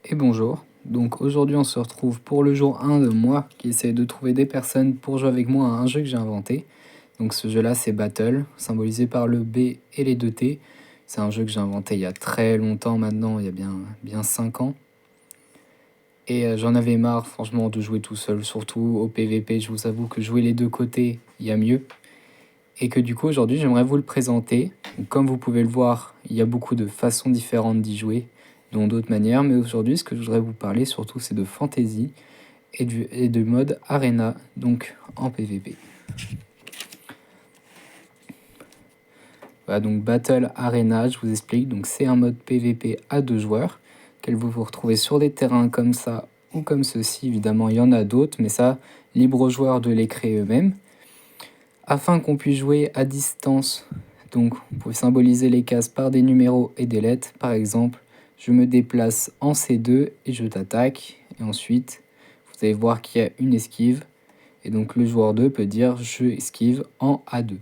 Et bonjour, donc aujourd'hui on se retrouve pour le jour 1 de moi qui essaie de trouver des personnes pour jouer avec moi à un jeu que j'ai inventé. Donc ce jeu là c'est Battle, symbolisé par le B et les deux T. C'est un jeu que j'ai inventé il y a très longtemps maintenant, il y a bien 5 ans. Et j'en avais marre franchement de jouer tout seul, surtout au PVP, je vous avoue que jouer les deux côtés, il y a mieux. Et que du coup aujourd'hui j'aimerais vous le présenter. Donc, comme vous pouvez le voir, il y a beaucoup de façons différentes d'y jouer, dont d'autres manières, mais aujourd'hui ce que je voudrais vous parler surtout c'est de fantasy et de mode arena, donc en PVP. Voilà, donc Battle Arena, je vous explique, donc c'est un mode PVP à 2 joueurs, que vous vous retrouvez sur des terrains comme ça ou comme ceci, évidemment il y en a d'autres, mais ça, libre aux joueurs de les créer eux-mêmes. Afin qu'on puisse jouer à distance, donc vous pouvez symboliser les cases par des numéros et des lettres. Par exemple, je me déplace en C2 et je t'attaque. Et ensuite, vous allez voir qu'il y a une esquive. Et donc le joueur 2 peut dire je esquive en A2.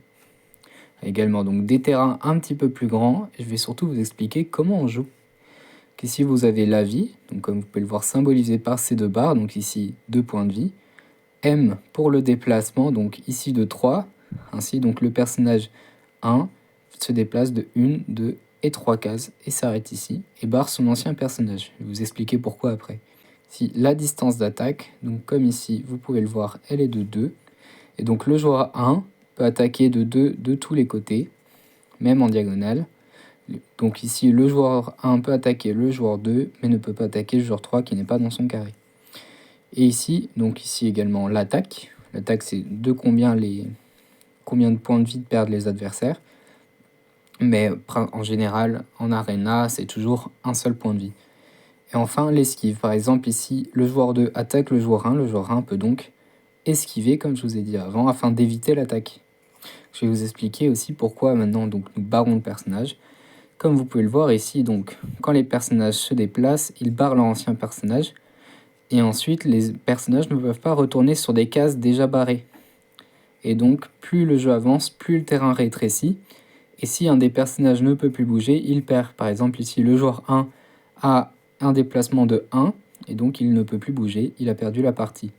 Également donc des terrains un petit peu plus grands. Et je vais surtout vous expliquer comment on joue. Ici vous avez la vie, donc comme vous pouvez le voir symbolisé par ces deux barres. Donc ici 2 points de vie. M pour le déplacement, donc ici de 3. Ainsi, donc le personnage 1 se déplace de 1, 2 et 3 cases et s'arrête ici et barre son ancien personnage. Je vais vous expliquer pourquoi après. Si la distance d'attaque, donc comme ici, vous pouvez le voir, elle est de 2. Et donc le joueur 1 peut attaquer de 2 de tous les côtés, même en diagonale. Donc ici, le joueur 1 peut attaquer le joueur 2, mais ne peut pas attaquer le joueur 3 qui n'est pas dans son carré. Et ici, donc ici également l'attaque. L'attaque, c'est de combien de points de vie perdent les adversaires. Mais en général, en arena, c'est toujours un seul point de vie. Et enfin, l'esquive. Par exemple, ici, le joueur 2 attaque le joueur 1. Le joueur 1 peut donc esquiver, comme je vous ai dit avant, afin d'éviter l'attaque. Je vais vous expliquer aussi pourquoi maintenant donc, nous barrons le personnage. Comme vous pouvez le voir ici, donc, quand les personnages se déplacent, ils barrent leur ancien personnage. Et ensuite, les personnages ne peuvent pas retourner sur des cases déjà barrées. Et donc, plus le jeu avance, plus le terrain rétrécit. Et si un des personnages ne peut plus bouger, il perd. Par exemple, ici, le joueur 1 a un déplacement de 1, et donc il ne peut plus bouger, il a perdu la partie.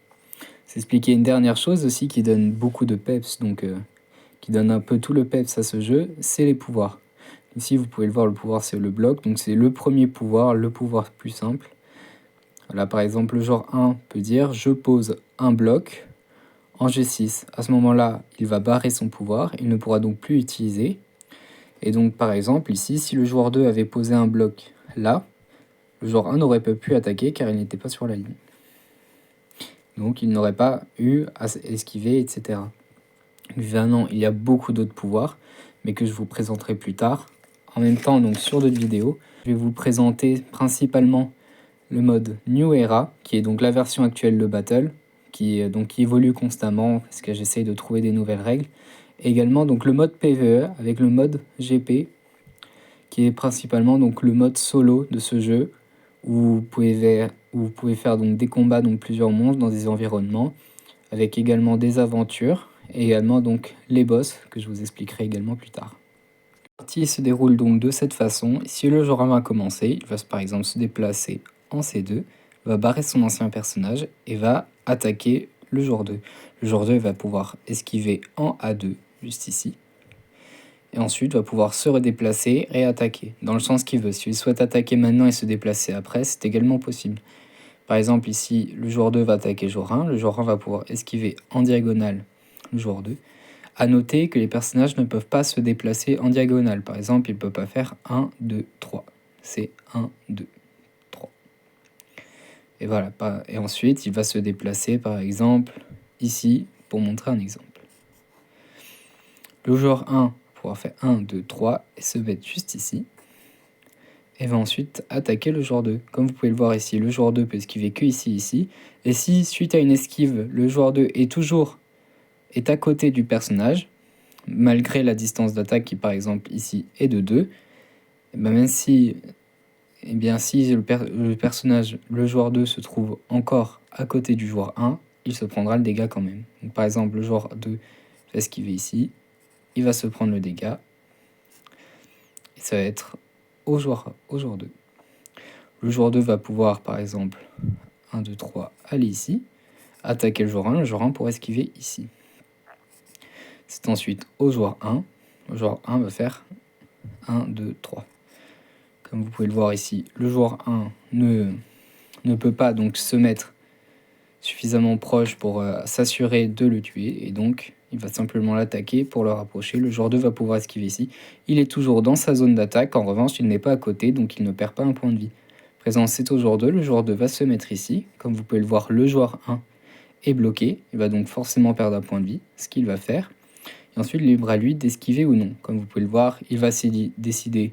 C'est expliquer une dernière chose aussi qui donne beaucoup de peps, donc qui donne un peu tout le peps à ce jeu, c'est les pouvoirs. Ici, vous pouvez le voir, le pouvoir, c'est le bloc, donc c'est le premier pouvoir, le pouvoir plus simple. Voilà, par exemple, le joueur 1 peut dire « je pose un bloc » en G6. À ce moment-là, il va barrer son pouvoir, il ne pourra donc plus utiliser. Et donc, par exemple, ici, si le joueur 2 avait posé un bloc là, le joueur 1 n'aurait pas pu attaquer car il n'était pas sur la ligne. Donc, il n'aurait pas eu à esquiver, etc. Évidemment, il y a beaucoup d'autres pouvoirs, mais que je vous présenterai plus tard. En même temps, donc sur d'autres vidéos, je vais vous présenter principalement le mode New Era, qui est donc la version actuelle de Battle, qui évolue constamment, parce que j'essaye de trouver des nouvelles règles. Et également donc le mode PvE avec le mode GP, qui est principalement donc le mode solo de ce jeu, où vous pouvez faire donc des combats, donc plusieurs monstres dans des environnements, avec également des aventures, et également donc les boss, que je vous expliquerai également plus tard. La partie se déroule donc de cette façon. Si le joueur va commencer, il va par exemple se déplacer en C2, va barrer son ancien personnage et va attaquer le joueur 2. Le joueur 2 va pouvoir esquiver en A2, juste ici. Et ensuite va pouvoir se redéplacer et attaquer, dans le sens qu'il veut. S'il souhaite attaquer maintenant et se déplacer après, c'est également possible. Par exemple ici, le joueur 2 va attaquer le joueur 1, le joueur 1 va pouvoir esquiver en diagonale le joueur 2. A noter que les personnages ne peuvent pas se déplacer en diagonale. Par exemple, il ne peut pas faire 1, 2, 3. C'est 1, 2, 3. Et voilà. Et ensuite, il va se déplacer, par exemple, ici, pour montrer un exemple. Le joueur 1 pourra faire 1, 2, 3 et se mettre juste ici. Et va ensuite attaquer le joueur 2. Comme vous pouvez le voir ici, le joueur 2 peut esquiver que ici. Et si, suite à une esquive, le joueur 2 est à côté du personnage, malgré la distance d'attaque qui par exemple ici est de 2, et ben même si, si le personnage, le joueur 2 se trouve encore à côté du joueur 1, il se prendra le dégât quand même. Donc, par exemple, le joueur 2 va esquiver ici, il va se prendre le dégât, et ça va être au joueur 2. Le joueur 2 va pouvoir, par exemple, 1, 2, 3, aller ici, attaquer le joueur 1 pour esquiver ici. C'est ensuite au joueur 1. Le joueur 1 va faire 1, 2, 3. Comme vous pouvez le voir ici, le joueur 1 ne peut pas donc se mettre suffisamment proche pour s'assurer de le tuer, et donc il va simplement l'attaquer pour le rapprocher. Le joueur 2 va pouvoir esquiver ici. Il est toujours dans sa zone d'attaque, en revanche il n'est pas à côté, donc il ne perd pas un point de vie. Présent, c'est au joueur 2, le joueur 2 va se mettre ici. Comme vous pouvez le voir, le joueur 1 est bloqué, il va donc forcément perdre un point de vie, ce qu'il va faire. Et ensuite, libre à lui d'esquiver ou non. Comme vous pouvez le voir, il va décider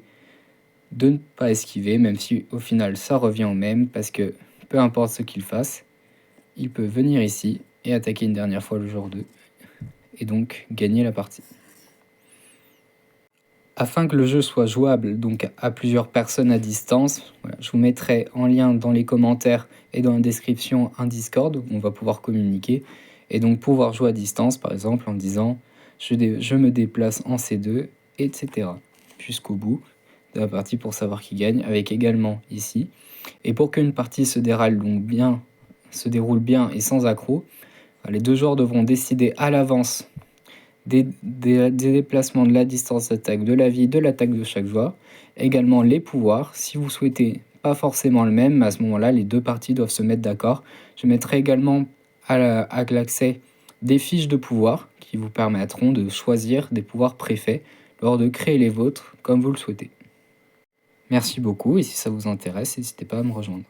de ne pas esquiver, même si au final ça revient au même, parce que peu importe ce qu'il fasse, il peut venir ici et attaquer une dernière fois le joueur 2, et donc gagner la partie. Afin que le jeu soit jouable donc à plusieurs personnes à distance, voilà, je vous mettrai en lien dans les commentaires et dans la description un Discord où on va pouvoir communiquer et donc pouvoir jouer à distance, par exemple en disant je me déplace en C2, etc. jusqu'au bout de la partie pour savoir qui gagne, avec également ici. Et pour qu'une partie se déroule bien et sans accroc, les deux joueurs devront décider à l'avance des déplacements de la distance d'attaque, de la vie, de l'attaque de chaque joueur. Également les pouvoirs, si vous souhaitez pas forcément le même, mais à ce moment-là, les deux parties doivent se mettre d'accord. Je mettrai également à l'accès des fiches de pouvoir qui vous permettront de choisir des pouvoirs préfets lors de créer les vôtres comme vous le souhaitez. Merci beaucoup et si ça vous intéresse, n'hésitez pas à me rejoindre.